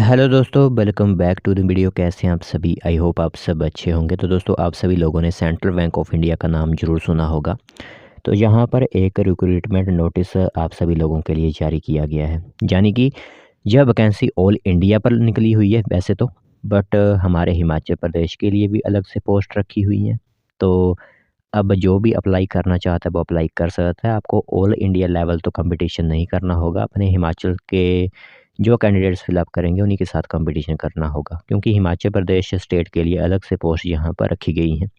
Hello दोस्तों, welcome back to the video. कैसे हैं आप सभी? आई होप आप सब अच्छे होंगे। तो दोस्तों, आप सभी लोगों ने सेंट्रल बैंक ऑफ इंडिया का नाम ज़रूर सुना होगा। तो यहाँ पर एक रिक्रूटमेंट नोटिस आप सभी लोगों के लिए जारी किया गया है। यानी कि यह वैकेंसी ऑल इंडिया पर निकली हुई है वैसे तो, बट हमारे हिमाचल प्रदेश के लिए भी अलग से पोस्ट रखी हुई हैं। तो अब जो भी अप्लाई करना चाहता है वो अप्लाई कर सकता है। आपको ऑल इंडिया लेवल तो कंपटीशन नहीं करना होगा, अपने हिमाचल के जो कैंडिडेट्स फिलअप करेंगे उन्हीं के साथ कंपटीशन करना होगा, क्योंकि हिमाचल प्रदेश स्टेट के लिए अलग से पोस्ट यहाँ पर रखी गई हैं।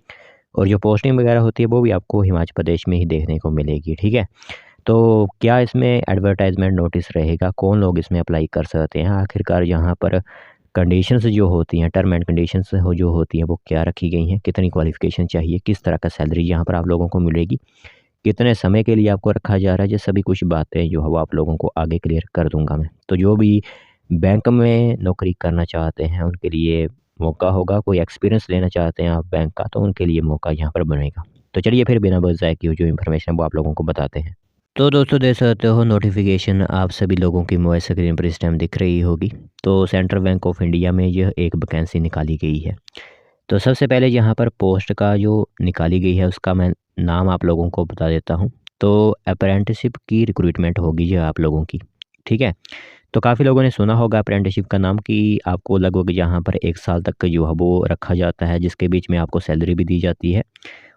और जो पोस्टिंग वगैरह होती है वो भी आपको हिमाचल प्रदेश में ही देखने को मिलेगी। ठीक है, तो क्या इसमें एडवर्टाइजमेंट नोटिस रहेगा, कौन लोग इसमें अप्लाई कर सकते हैं, आखिरकार यहाँ पर कंडीशंस जो होती हैं, टर्म एंड कंडीशंस हो जो होती हैं वो क्या रखी गई हैं, कितनी क्वालिफ़िकेशन चाहिए, किस तरह का सैलरी यहाँ पर आप लोगों को मिलेगी, कितने समय के लिए आपको रखा जा रहा है, ये सभी कुछ बातें जो है वो आप लोगों को आगे क्लियर कर दूँगा मैं। तो जो भी बैंक में नौकरी करना चाहते हैं उनके लिए मौका होगा, कोई एक्सपीरियंस लेना चाहते हैं आप बैंक का तो उनके लिए मौका यहाँ पर बनेगा। तो चलिए फिर बिना वजह की जो इन्फॉर्मेशन है वो आप लोगों को बताते हैं। तो दोस्तों, देख सकते हो नोटिफिकेशन आप सभी लोगों की मोबाइल स्क्रीन पर इस टाइम दिख रही होगी। तो सेंट्रल बैंक ऑफ इंडिया में यह एक वैकेंसी निकाली गई है। तो सबसे पहले यहाँ पर पोस्ट का जो निकाली गई है उसका मैं नाम आप लोगों को बता देता हूँ। तो अप्रेंटिसशिप की रिक्रूटमेंट होगी यह आप लोगों की। ठीक है, तो काफ़ी लोगों ने सुना होगा अप्रेंटिसशिप का नाम कि आपको लगभग यहाँ पर 1 साल तक जो है वो रखा जाता है, जिसके बीच में आपको सैलरी भी दी जाती है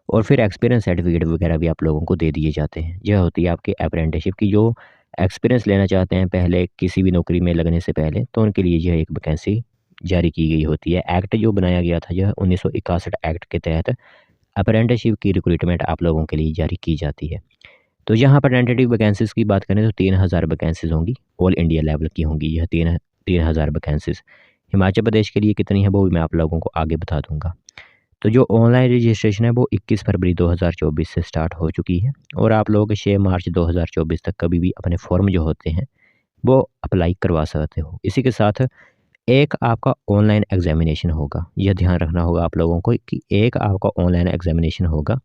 और फिर एक्सपीरियंस सर्टिफिकेट वगैरह भी आप लोगों को दे दिए जाते हैं। यह होती है आपकी अप्रेंटिसशिप की। जो एक्सपीरियंस लेना चाहते हैं पहले किसी भी नौकरी में लगने से पहले, तो उनके लिए यह एक वैकेंसी जारी की गई होती है। एक्ट जो बनाया गया था यह 1961 एक्ट के तहत अप्रेंटिसशिप की रिक्रूटमेंट आप लोगों के लिए जारी की जाती है। तो यहाँ पर टेंटेटिव वैकेंसीज़ की बात करें तो 3000 वैकेंसीज़ होंगी, ऑल इंडिया लेवल की होंगी यह 3000 वैकेंसीज़। हिमाचल प्रदेश के लिए कितनी है वो भी मैं आप लोगों को आगे बता दूँगा। तो जो ऑनलाइन रजिस्ट्रेशन है वो 21 फरवरी 2024 से स्टार्ट हो चुकी है और आप लोग 6 मार्च 2024 तक कभी भी अपने फॉर्म जो होते हैं वो अप्लाई करवा सकते हो। इसी के साथ एक आपका ऑनलाइन एग्ज़ामिनेशन होगा। यह ध्यान रखना होगा आप लोगों को कि एक आपका ऑनलाइन एग्ज़ामिनेशन होगा,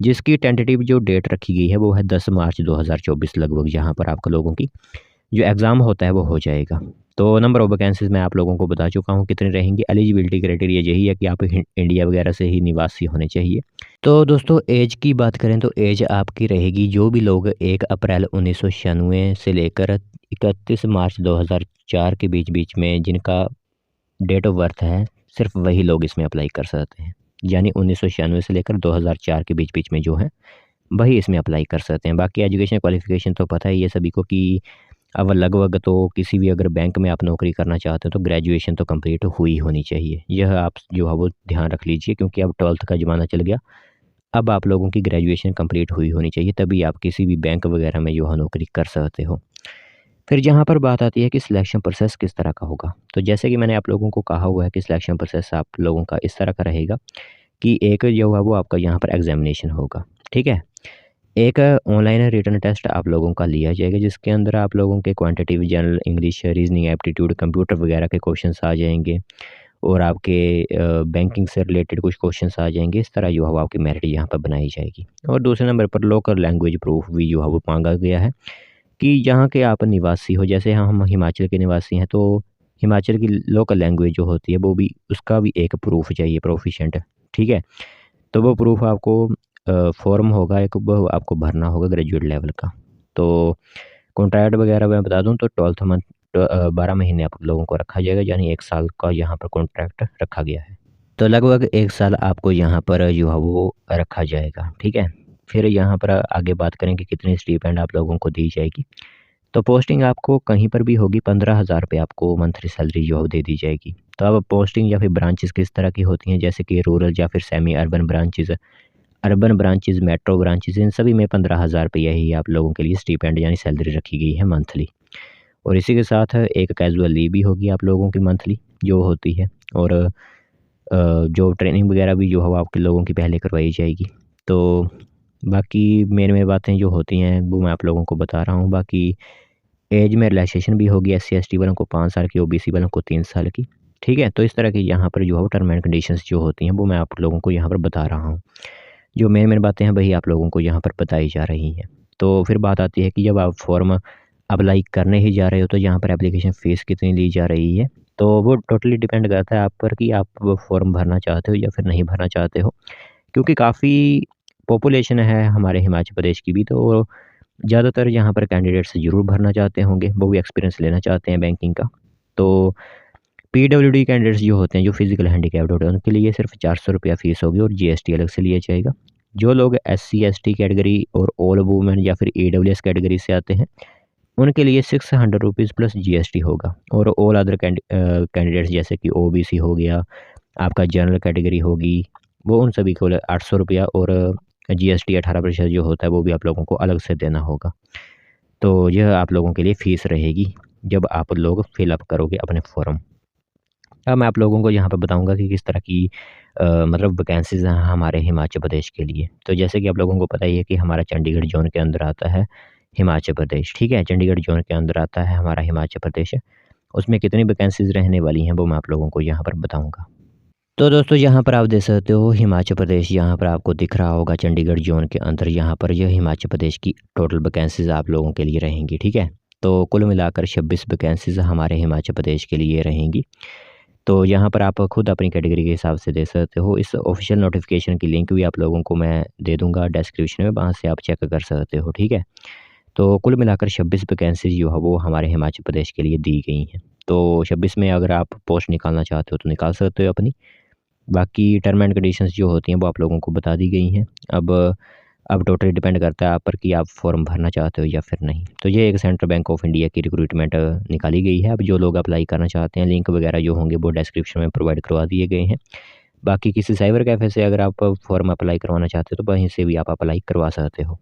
जिसकी टेंटेटिव जो डेट रखी गई है वो है 10 मार्च 2024 लगभग, जहाँ पर आपका लोगों की जो एग्ज़ाम होता है वो हो जाएगा। तो नंबर ऑफ़ वैकेंसीज़ मैं आप लोगों को बता चुका हूँ कितनी रहेंगी। एलिजिबिलिटी क्राइटेरिया यही है कि आप इंडिया वगैरह से ही निवासी होने चाहिए। तो दोस्तों, ऐज की बात करें तो ऐज आपकी रहेगी, जो भी लोग 1 अप्रैल 1996 से लेकर 31 मार्च 2004 के बीच में जिनका डेट ऑफ बर्थ है, सिर्फ वही लोग इसमें अप्लाई कर सकते हैं। यानी 1996 से लेकर 2004 के बीच में जो है वही इसमें अप्लाई कर सकते हैं। बाकी एजुकेशन क्वालिफ़िकेशन तो पता ही है सभी को कि अब लगभग तो किसी भी अगर बैंक में आप नौकरी करना चाहते हो तो ग्रेजुएशन तो कंप्लीट हुई होनी चाहिए। यह आप जो है वो ध्यान रख लीजिए, क्योंकि अब 12th का ज़माना चल गया। अब आप लोगों की ग्रेजुएशन कंप्लीट हुई होनी चाहिए, तभी आप किसी भी बैंक वगैरह में जो है नौकरी कर सकते हो। फिर जहाँ पर बात आती है कि सिलेक्शन प्रोसेस किस तरह का होगा, तो जैसे कि मैंने आप लोगों को कहा हुआ है कि सिलेक्शन प्रोसेस आप लोगों का इस तरह का रहेगा कि एक जो है वो आपका यहाँ पर एग्जामिनेशन होगा। ठीक है, एक ऑनलाइन रिटन टेस्ट आप लोगों का लिया जाएगा, जिसके अंदर आप लोगों के quantitative general English reasoning aptitude computer वगैरह के क्वेश्चंस आ जाएंगे और आपके बैंकिंग से रिलेटेड कुछ क्वेश्चंस आ जाएंगे। इस तरह जो है वो आपकी मेरिट यहाँ पर बनाई जाएगी। और दूसरे नंबर पर लोकल लैंग्वेज प्रूफ भी जो है वो मांगा गया है कि यहाँ के आप निवासी हो। जैसे हम हिमाचल के निवासी हैं तो हिमाचल की लोकल लैंग्वेज जो होती है वो भी, उसका भी एक प्रूफ चाहिए प्रोफिशेंट। ठीक है, तो वो प्रूफ आपको फॉर्म होगा एक, वो आपको भरना होगा ग्रेजुएट लेवल का। तो कॉन्ट्रैक्ट वगैरह मैं बता दूं तो 12th मंथ 12 महीने आप लोगों को रखा जाएगा, यानी 1 साल का यहाँ पर कॉन्ट्रैक्ट रखा गया है। तो लगभग 1 साल आपको यहाँ पर जो है वो रखा जाएगा। ठीक है, फिर यहाँ पर आगे बात करें कि कितनी स्टीपेंड आप लोगों को दी जाएगी। तो पोस्टिंग आपको कहीं पर भी होगी, 15,000 रुपये आपको मंथली सैलरी जो है दे दी जाएगी। तो अब पोस्टिंग या फिर ब्रांचेस किस तरह की होती हैं, जैसे कि रूरल या फिर semi urban branches, urban branches, metro branches, इन सभी में 15,000 रुपये ही आप लोगों के लिए स्टीपेंड यानी सैलरी रखी गई है मंथली। और इसी के साथ एक कैजुअल लीव भी होगी आप लोगों की मंथली जो होती है। और जो ट्रेनिंग वगैरह भी जो है वो आपके लोगों की पहले करवाई जाएगी। तो बाकी मेन बातें जो होती हैं वो मैं आप लोगों को बता रहा हूँ। बाकी एज में रिलैक्सेशन भी होगी, SC/ST वालों को 5 साल की, OBC वालों को 3 साल की। ठीक है, तो इस तरह की यहाँ पर जो है टर्म एंड कंडीशंस जो होती हैं वो मैं आप लोगों को यहाँ पर बता रहा हूँ। जो मेन बातें हैं वही आप लोगों को यहाँ पर बताई जा रही हैं। तो फिर बात आती है कि जब आप फॉर्म अप्लाई करने ही जा रहे हो तो यहाँ पर एप्लीकेशन फ़ीस कितनी ली जा रही है। तो वो टोटली डिपेंड करता है आप पर कि आप वो फॉर्म भरना चाहते हो या फिर नहीं भरना चाहते हो। क्योंकि काफ़ी पॉपुलेशन है हमारे हिमाचल प्रदेश की भी, तो ज़्यादातर यहाँ पर कैंडिडेट्स ज़रूर भरना चाहते होंगे, वो भी एक्सपीरियंस लेना चाहते हैं बैंकिंग का। तो पीडब्ल्यूडी कैंडिडेट्स जो होते हैं, जो फिज़िकल हैंडीकैप्ड होते हैं, उनके लिए सिर्फ़ ₹400 फ़ीस होगी और जीएसटी अलग से लिया जाएगा। जो लोग एससी, एसटी कैटेगरी और ऑल वुमेन या फिर ईडब्ल्यूएस कैटेगरी से आते हैं, उनके लिए ₹600 प्लस जीएसटी होगा और ऑल अदर कैंडिडेट्स जैसे कि ओबीसी हो गया, आपका जनरल कैटेगरी होगी, वो उन सभी को ₹800 और जीएसटी 18% जो होता है, वो भी आप लोगों को अलग से देना होगा। तो यह आप लोगों के लिए फ़ीस रहेगी, जब आप लोग फिल अप करोगे अपने फॉर्म। अब मैं आप लोगों को यहाँ पे बताऊँगा कि किस तरह की मतलब वैकेंसीज़ हैं हमारे हिमाचल प्रदेश के लिए। तो जैसे कि आप लोगों को पता ही है कि हमारा चंडीगढ़ ज़ोन के अंदर आता है हिमाचल प्रदेश, ठीक है? चंडीगढ़ ज़ोन के अंदर आता है हमारा हिमाचल प्रदेश। उसमें कितनी वैकेंसीज़ रहने वाली हैं, वो मैं आप लोगों को यहाँ पर बताऊँगा। तो दोस्तों यहाँ पर आप देख सकते हो हिमाचल प्रदेश, यहाँ पर आपको दिख रहा होगा चंडीगढ़ ज़ोन के अंदर, यहाँ पर यह हिमाचल प्रदेश की टोटल वैकेंसीज़ आप लोगों के लिए रहेंगी, ठीक है? तो कुल मिलाकर 26 वैकेंसीज़ हमारे हिमाचल प्रदेश के लिए रहेंगी। तो यहाँ पर आप खुद अपनी कैटेगरी के हिसाब से दे सकते हो। इस ऑफ़िशियल नोटिफ़िकेशन की लिंक भी आप लोगों को मैं दे दूँगा डिस्क्रिप्शन में, वहाँ से आप चेक कर सकते हो, ठीक है? तो कुल मिलाकर 26 वैकेंसीज़ जो है वो हमारे हिमाचल प्रदेश के लिए दी गई हैं। तो 26 में अगर आप पोस्ट निकालना चाहते हो तो निकाल सकते हो अपनी। बाकी टर्म एंड कंडीशंस जो होती हैं वो आप लोगों को बता दी गई हैं। अब टोटली डिपेंड करता है आप पर कि आप फॉर्म भरना चाहते हो या फिर नहीं। तो ये एक सेंट्रल बैंक ऑफ इंडिया की रिक्रूटमेंट निकाली गई है। अब जो लोग अप्लाई करना चाहते हैं, लिंक वगैरह जो होंगे वो डिस्क्रिप्शन में प्रोवाइड करवा दिए गए हैं। बाकी किसी साइबर कैफ़े से अगर आप फॉर्म अप्लाई करवाना चाहते हो तो वहीं से भी आप अप्लाई करवा सकते हो।